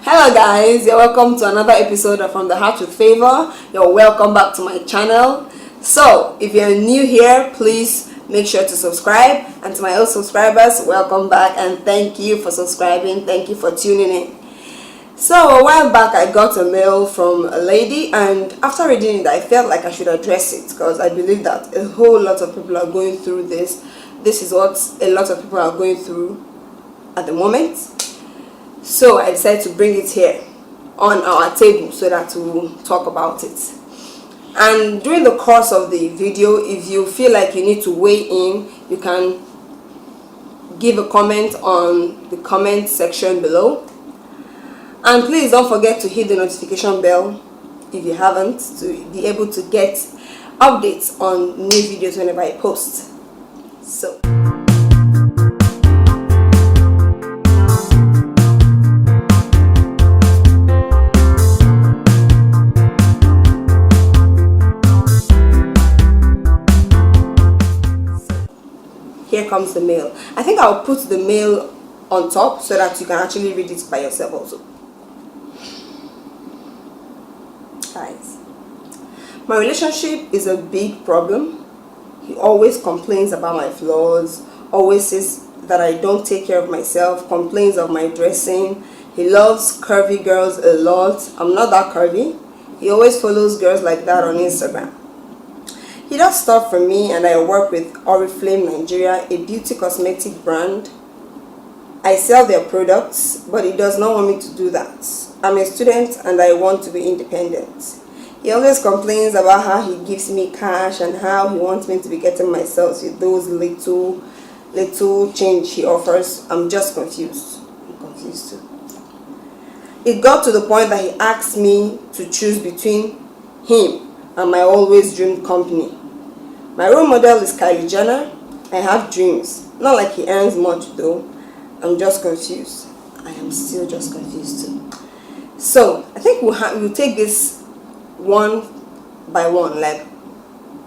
Hello guys, you're welcome to another episode of From the Heart with Favour. You're welcome back to my channel. So if you're new here, please make sure to subscribe, and to my old subscribers, welcome back and thank you for subscribing, thank you for tuning in. So a while back I got a mail from a lady, and after reading it I felt like I should address it because I believe that a whole lot of people are going through this. This is what a lot of people are going through at the moment. So I decided to bring it here on our table so that we'll talk about it. And during the course of the video, if you feel like you need to weigh in, you can give a comment on the comment section below. And please don't forget to hit the notification bell if you haven't, to be able to get updates on new videos whenever I post. So here comes the mail. I think I'll put the mail on top so that you can actually read it by yourself also. Guys, my relationship is a big problem. He always complains about my flaws, always says that I don't take care of myself, complains of my dressing. He loves curvy girls a lot. I'm not that curvy. He always follows girls like that on Instagram. He does stuff for me, and I work with Oriflame Nigeria, a beauty cosmetic brand. I sell their products, but he does not want me to do that. I'm a student and I want to be independent. He always complains about how he gives me cash and how he wants me to be getting myself with those little change he offers. I'm just confused. I'm confused too. It got to the point that he asked me to choose between him and my always dreamed company. My role model is Kylie Jenner. I have dreams. Not like he earns much though. I'm just confused. I am still just confused too. So I think we'll take this one by one, like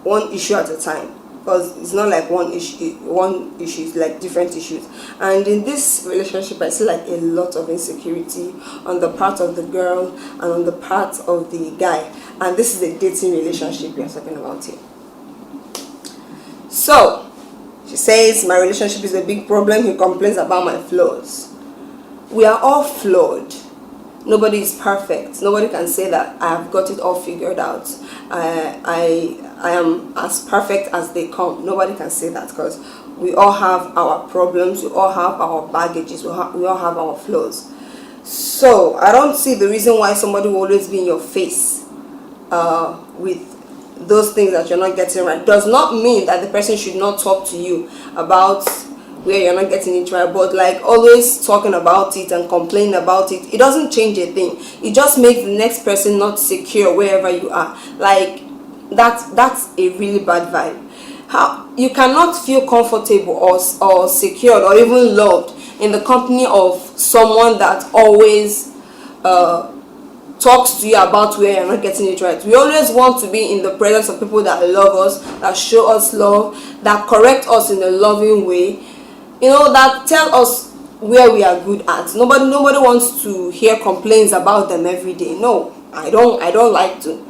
one issue at a time, because it's not like one issue, it's like different issues. And in this relationship I see like a lot of insecurity on the part of the girl and on the part of the guy. And this is a dating relationship we are talking about here. So she says my relationship is a big problem. He complains about my flaws. We are all flawed. Nobody is perfect. Nobody can say that I have got it all figured out. I am as perfect as they come. Nobody can say that, because we all have our problems. We all have our baggages. We all have our flaws. So I don't see the reason why somebody will always be in your face with those things that you're not getting right. Does not mean that the person should not talk to you about where you're not getting it right, but like always talking about it and complaining about it, it doesn't change a thing. It just makes the next person not secure wherever you are. Like that's a really bad vibe. How you cannot feel comfortable or secured or even loved in the company of someone that always talks to you about where you're not getting it right. We always want to be in the presence of people that love us, that show us love, that correct us in a loving way, you know, that tell us where we are good at. Nobody wants to hear complaints about them every day. No, I don't like to.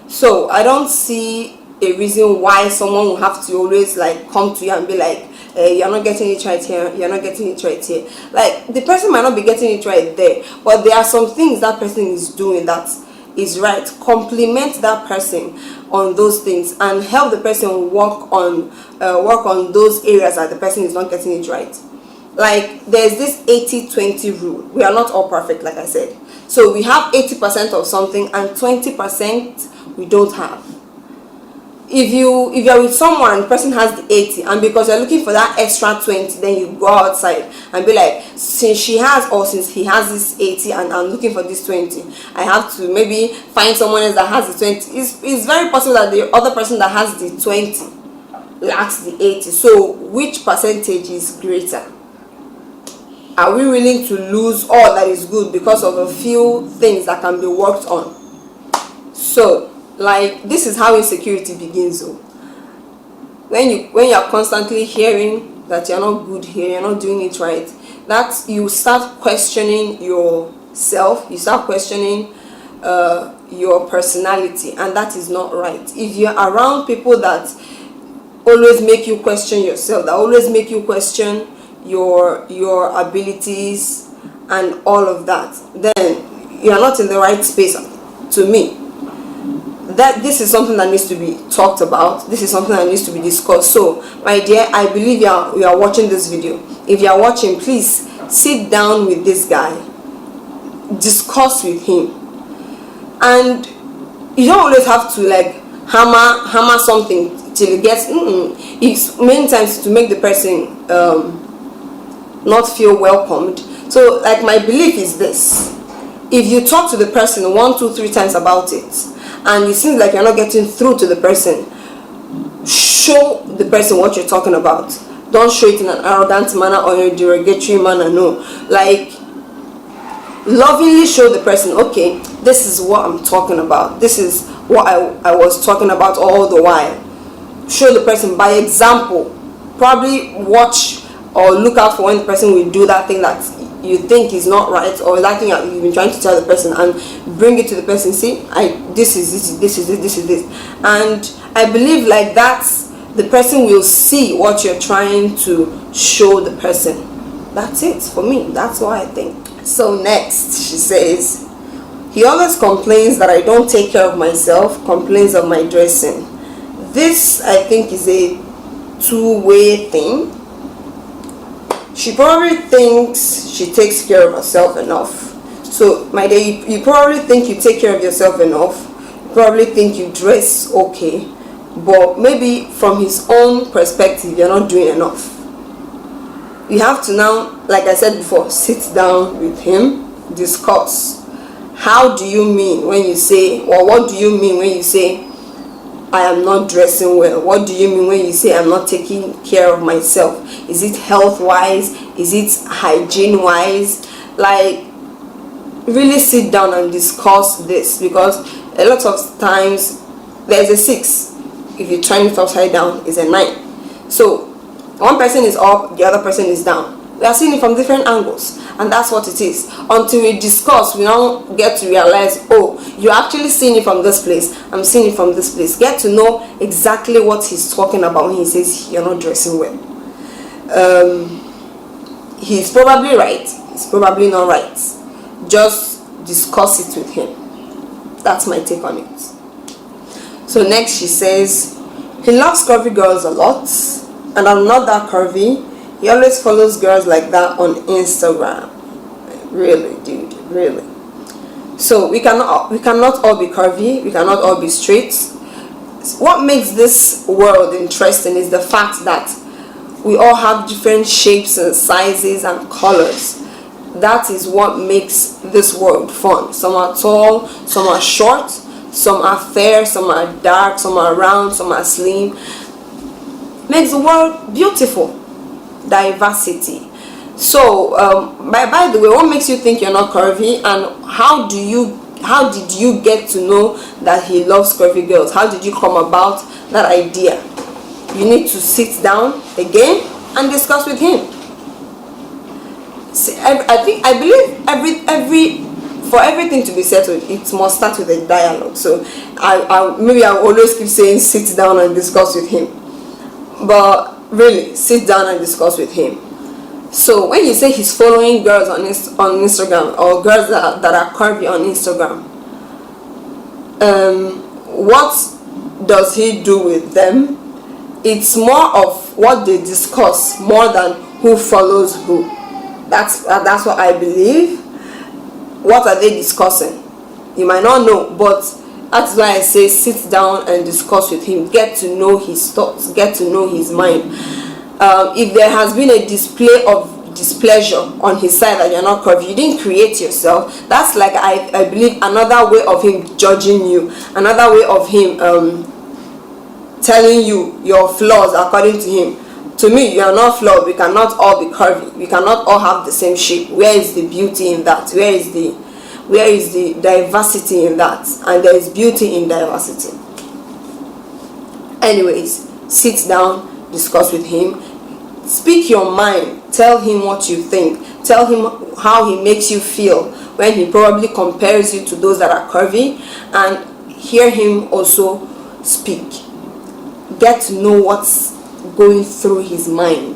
So I don't see a reason why someone will have to always like come to you and be like, you're not getting it right here, you're not getting it right here. Like, the person might not be getting it right there, but there are some things that person is doing that is right. Compliment that person on those things and help the person work on those areas that the person is not getting it right. Like, there's this 80-20 rule. We are not all perfect, like I said. So we have 80% of something and 20% we don't have. If you're with someone, the person has the 80, and because you're looking for that extra 20, then you go outside and be like, since she has, or since he has this 80 and I'm looking for this 20, I have to maybe find someone else that has the 20. It's very possible that the other person that has the 20 lacks the 80. So which percentage is greater? Are we willing to lose all that is good because of a few things that can be worked on? So like, this is how insecurity begins though. When you're constantly hearing that you're not good here, you're not doing it right, that you start questioning your self, you start questioning your personality, and that is not right. If you're around people that always make you question yourself, that always make you question your abilities and all of that, then you're not in the right space. To me, that this is something that needs to be talked about. This is something that needs to be discussed. So my dear, I believe you are watching this video. If you are watching, please sit down with this guy, discuss with him. And you don't always have to like hammer something till it gets it's many times to make the person not feel welcomed. So like my belief is this: if you talk to the person 1, 2, 3 times about it and it seems like you're not getting through to the person, show the person what you're talking about. Don't show it in an arrogant manner or in a derogatory manner. No, like lovingly show the person, okay, this is what I'm talking about, this is what I was talking about all the while. Show the person by example. Probably watch or look out for when the person will do that thing that you think is not right, or that thing that you've been trying to tell the person, and bring it to the person. See, this is this, and I believe like that the person will see what you're trying to show the person. That's it for me. That's what I think. So next, she says, he always complains that I don't take care of myself, complains of my dressing. This, I think, is a two-way thing. She probably thinks she takes care of herself enough. So my dear, you probably think you take care of yourself enough. You probably think you dress okay, but maybe from his own perspective, you're not doing enough. You have to now, like I said before, sit down with him, discuss. How do you mean when you say, or what do you mean when you say, I am not dressing well? What do you mean when you say I'm not taking care of myself? Is it health-wise? Is it hygiene-wise? Like, really sit down and discuss this, because a lot of times there's a 6. If you turn it upside down, it's a 9. So one person is up, the other person is down. We are seeing it from different angles, and that's what it is. Until we discuss, we now get to realize, oh, you're actually seeing it from this place, I'm seeing it from this place. Get to know exactly what he's talking about when he says you're not dressing well. He's probably right, he's probably not right. Just discuss it with him. That's my take on it. So next, she says he loves curvy girls a lot, and I'm not that curvy. He always follows girls like that on Instagram. Really, dude, really. So we cannot all be curvy. We cannot all be straight. What makes this world interesting is the fact that we all have different shapes and sizes and colors. That is what makes this world fun. Some are tall, some are short, some are fair, some are dark, some are round, some are slim. Makes the world beautiful. Diversity. So by the way, what makes you think you're not curvy, and how did you get to know that he loves curvy girls? How did you come about that idea? You need to sit down again and discuss with him. See, I believe for everything to be settled, it must start with a dialogue. So maybe I always keep saying sit down and discuss with him, but really, sit down and discuss with him. So when you say he's following girls on Instagram, or girls that are curvy on Instagram, what does he do with them? It's more of what they discuss more than who follows who. That's what I believe. What are they discussing? You might not know, but that's why I say sit down and discuss with him. Get to know his thoughts. Get to know his mind. If there has been a display of displeasure on his side that you're not curvy, you didn't create yourself. That's like, I believe, another way of him judging you. Another way of him telling you your flaws according to him. To me, you are not flawed. We cannot all be curvy. We cannot all have the same shape. Where is the beauty in that? Where is the diversity in that? And there is beauty in diversity. Anyways, sit down, discuss with him, speak your mind, tell him what you think, tell him how he makes you feel when he probably compares you to those that are curvy, and hear him also speak. Get to know what's going through his mind.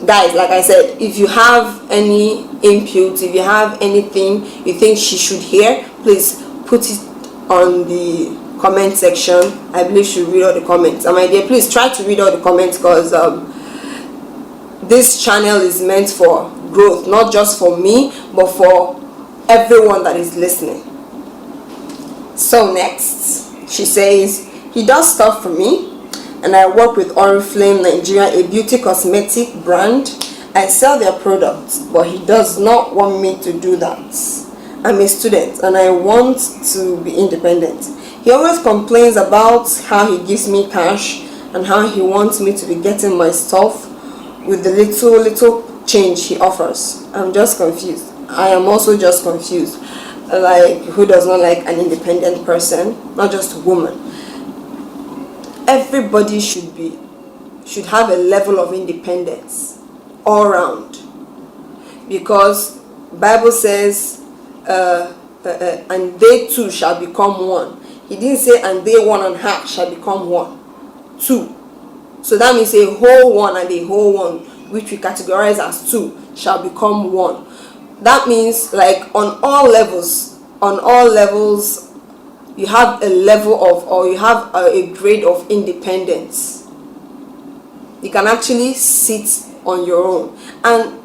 Guys, like I said, if you have any input, if you have anything you think she should hear, please put it on the comment section. I believe she will read all the comments, and my dear, please try to read all the comments, because this channel is meant for growth, not just for me but for everyone that is listening. So next, she says, he does stuff for me, and I work with Oriflame Nigeria, a beauty cosmetic brand. I sell their products, but he does not want me to do that. I'm a student and I want to be independent. He always complains about how he gives me cash and how he wants me to be getting my stuff with the little change he offers. I'm just confused. I am also just confused. Like, who does not like an independent person? Not just a woman. Everybody should have a level of independence all around, because Bible says and they two shall become one. He didn't say and they one and half shall become one, two. So that means a whole one and a whole one, which we categorize as two, shall become one. That means, like, on all levels, you have a level of, or you have a grade of independence. You can actually sit on your own, and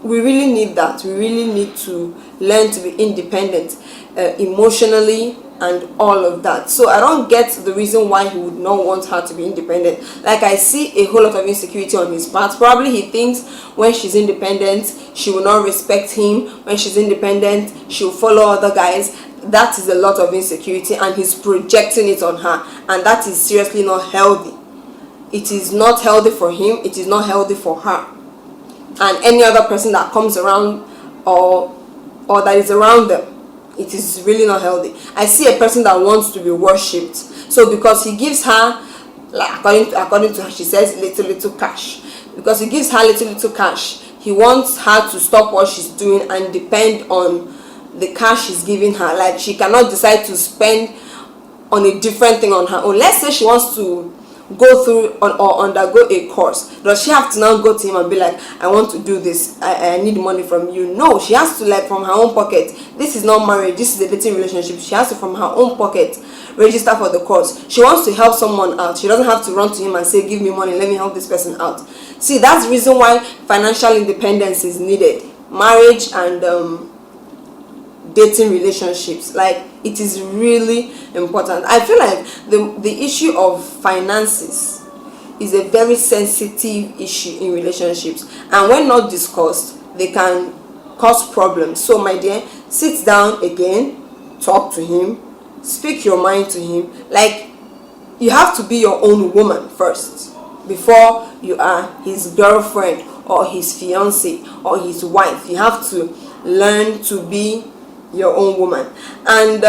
we really need that. We really need to learn to be independent emotionally and all of that. So I don't get the reason why he would not want her to be independent. Like, I see a whole lot of insecurity on his part. Probably he thinks when she's independent she will not respect him. When she's independent she will follow other guys. That is a lot of insecurity, and he's projecting it on her, and that is seriously not healthy. It is not healthy for him, it is not healthy for her, and any other person that comes around or that is around them. It is really not healthy. I see a person that wants to be worshipped, so because he gives her, like, according to her, she says little cash. Because he gives her little cash, he wants her to stop what she's doing and depend on the cash he's giving her. Like, she cannot decide to spend on a different thing on her own. Let's say she wants to go through or undergo a course. Does she have to now go to him and be like, I want to do this, I need money from you? No, she has to, like, from her own pocket. This is not marriage, this is a dating relationship. She has to, from her own pocket, register for the course. She wants to help someone out. She doesn't have to run to him and say, give me money, let me help this person out. See, that's the reason why financial independence is needed. Marriage and dating relationships, like, it is really important. I feel like the issue of finances is a very sensitive issue in relationships, and when not discussed they can cause problems. So my dear, sit down again, talk to him, speak your mind to him. Like, you have to be your own woman first before you are his girlfriend or his fiance or his wife. You have to learn to be your own woman, and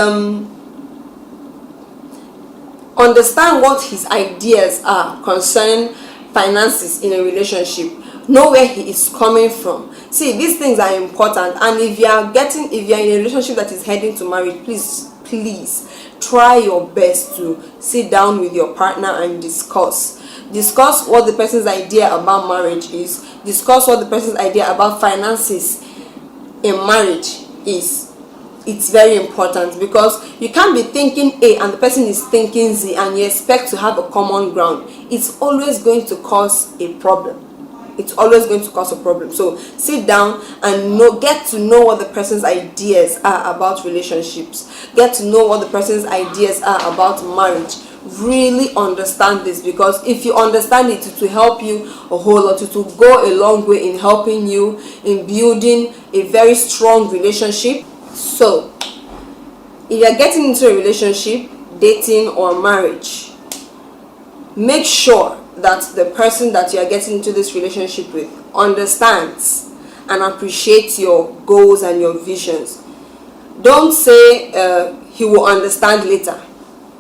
understand what his ideas are concerning finances in a relationship. Know where he is coming from. See, these things are important, and if you are in a relationship that is heading to marriage, please try your best to sit down with your partner and discuss what the person's idea about marriage is. Discuss what the person's idea about finances in marriage is. It's very important, because you can't be thinking A and the person is thinking Z and you expect to have a common ground. It's always going to cause a problem. It's always going to cause a problem. So sit down and get to know what the person's ideas are about relationships. Get to know what the person's ideas are about marriage. Really understand this, because if you understand it, it will help you a whole lot. It will go a long way in helping you in building a very strong relationship. So, if you're getting into a relationship, dating or marriage, make sure that the person that you are getting into this relationship with understands and appreciates your goals and your visions. Don't say he will understand later.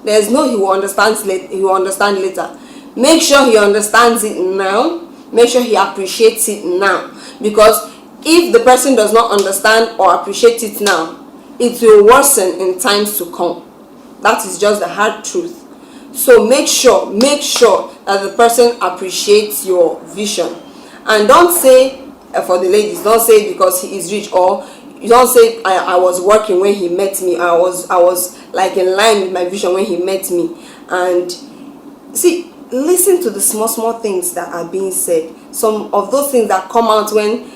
There's no he will understand later. Make sure he understands it now. Make sure he appreciates it now, because If the person does not understand or appreciate it now, it will worsen in times to come. That is just the hard truth. So make sure that the person appreciates your vision. And don't say, for the ladies, don't say because he is rich, or you don't say I was working when he met me, I was like in line with my vision when he met me. And see, listen to the small things that are being said. Some of those things that come out when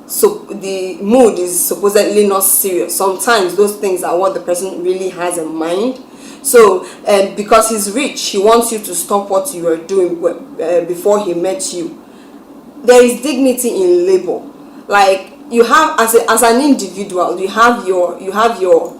the mood is supposedly not serious, sometimes those things are what the person really has in mind. So because he's rich, he wants you to stop what you are doing before he met you. There is dignity in labor. Like, you have, as an individual, you have your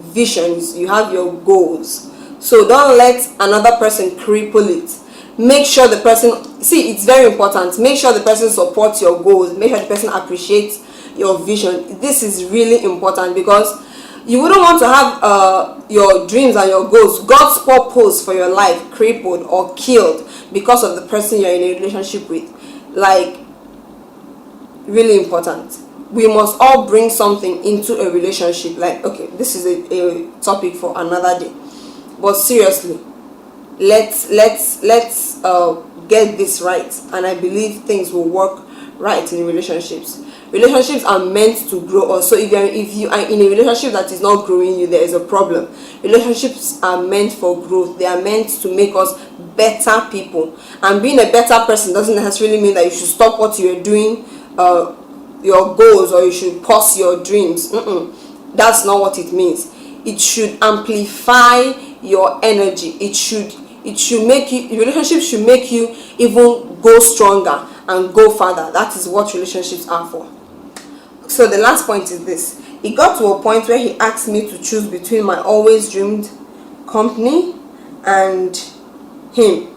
visions, you have your goals. So don't let another person cripple it. Make sure the person, see, it's very important, make sure the person supports your goals, make sure the person appreciates your vision. This is really important, because you wouldn't want to have your dreams and your goals, God's purpose for your life, crippled or killed because of the person you're in a relationship with. Like, really important. We must all bring something into a relationship. Like, okay, this is a topic for another day, but seriously, let's get this right, and I believe things will work right in relationships. Relationships are meant to grow us. So if you are in a relationship that is not growing you, there is a problem. Relationships are meant for growth. They are meant to make us better people. And being a better person doesn't necessarily mean that you should stop what you are doing, your goals, or you should pause your dreams. That's not what it means. It should amplify your energy. It should make you, relationships should make you even go stronger and go further. That is what relationships are for. So the last point is this. It got to a point where he asked me to choose between my always dreamed company and him.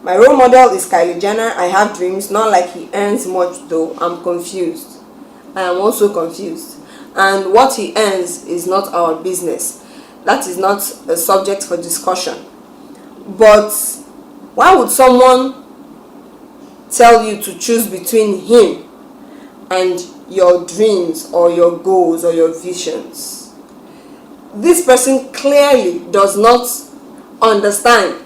My role model is Kylie Jenner. I have dreams, not like he earns much though. I'm confused. I am also confused. And what he earns is not our business. That is not a subject for discussion. But why would someone tell you to choose between him and your dreams or your goals or your visions? This person clearly does not understand,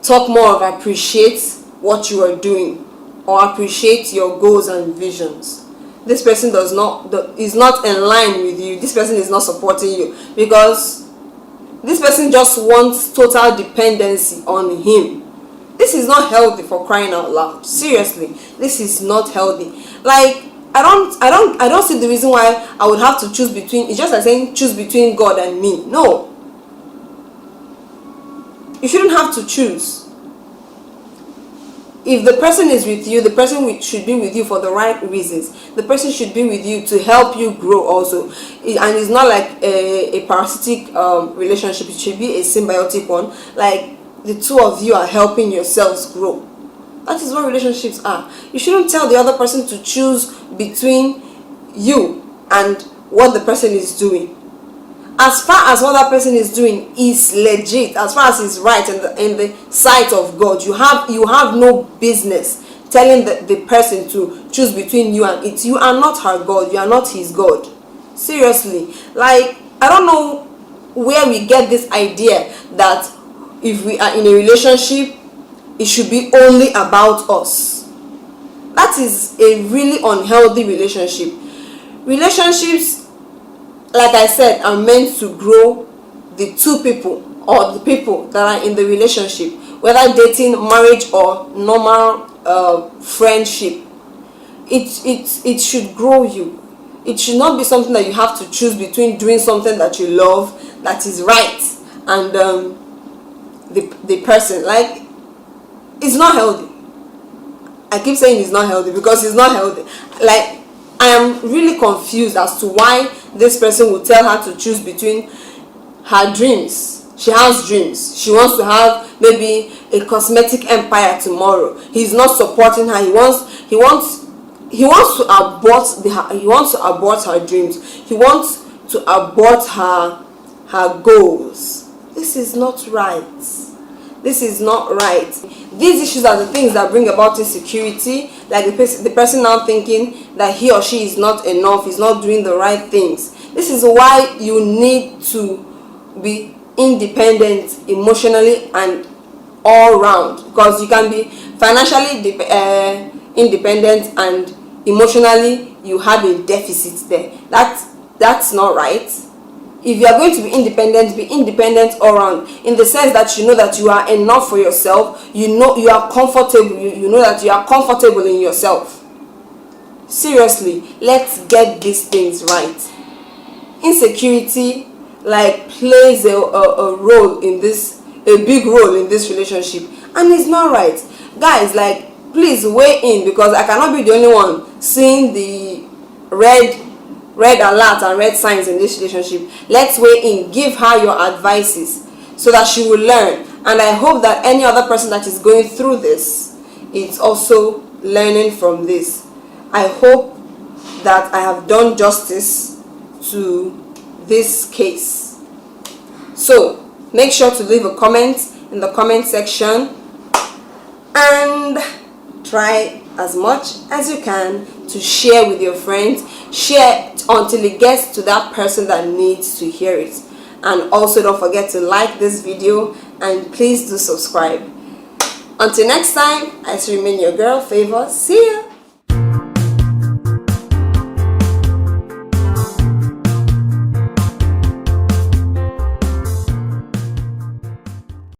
talk more of appreciate what you are doing or appreciate your goals and visions. This person is not in line with you. This person is not supporting you, because this person just wants total dependency on him. This is not healthy, for crying out loud. Seriously, this is not healthy. Like, I don't see the reason why I would have to choose between. It's just like saying choose between God and me. No, you shouldn't have to choose. If the person is with you, the person should be with you for the right reasons. The person should be with you to help you grow also. And it's not like a parasitic relationship. It should be a symbiotic one. Like, the two of you are helping yourselves grow. That is what relationships are. You shouldn't tell the other person to choose between you and what the person is doing. As far as what that person is doing is legit, as far as it's right in the sight of God, you have no business telling the person to choose between you and it. You are not her God. You are not his God. Seriously. Like, I don't know where we get this idea that if we are in a relationship, it should be only about us. That is a really unhealthy relationship. Relationships, like I said, are meant to grow the two people or the people that are in the relationship, whether dating, marriage, or normal friendship. It should grow you. It should not be something that you have to choose between doing something that you love, that is right, and the person. Like, it's not healthy. I keep saying it's not healthy because it's not healthy. Like, I am really confused as to why this person would tell her to choose between her dreams. She has dreams. She wants to have maybe a cosmetic empire tomorrow. He's not supporting her. He wants to abort her dreams. He wants to abort her goals. This is not right. This is not right. These issues are the things that bring about insecurity, like the person now thinking that he or she is not enough, is not doing the right things. This is why you need to be independent emotionally and all round, because you can be financially independent and emotionally you have a deficit there. That's not right. If you are going to be independent all around, in the sense that you know that you are enough for yourself, you know you are comfortable, you know that you are comfortable in yourself. Seriously, let's get these things right. Insecurity plays a role in this, a big role in this relationship, and it's not right. Guys, please weigh in, because I cannot be the only one seeing the red alert and red signs in this relationship. Let's weigh in, give her your advices so that she will learn, and I hope that any other person that is going through this is also learning from this. I hope that I have done justice to this case. So make sure to leave a comment in the comment section, and try as much as you can to share with your friends. Share until it gets to that person that needs to hear it. And also don't forget to like this video, and please do subscribe. Until next time, I still remain your girl Favour. See ya.